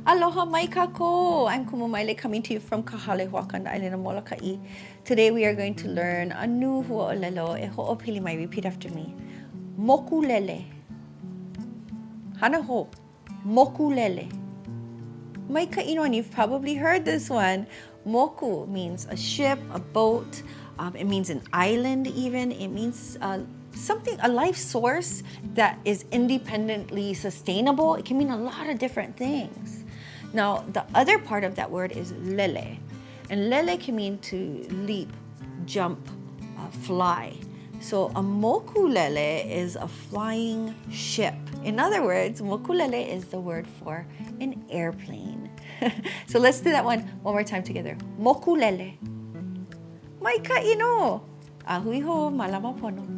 Aloha mai kākou. I'm Kumomaile coming to you from Kahalehuaka on the island of Molokaʻi. Today we are going to learn a new ʻōlelo. E hoʻopili mai, repeat after me. Mokulele. Hana ho. Mokulele. Mai ka ino, and you've probably heard this one. Moku means a ship, a boat. It means an island even. It means something, a life source that is independently sustainable. It can mean a lot of different things. Now, the other part of that word is lele. And lele can mean to leap, jump, fly. So a mokulele is a flying ship. In other words, mokulele is the word for an airplane. So let's do that one more time together. Mokulele. Mai ka ino. Ahui ho, malama pono.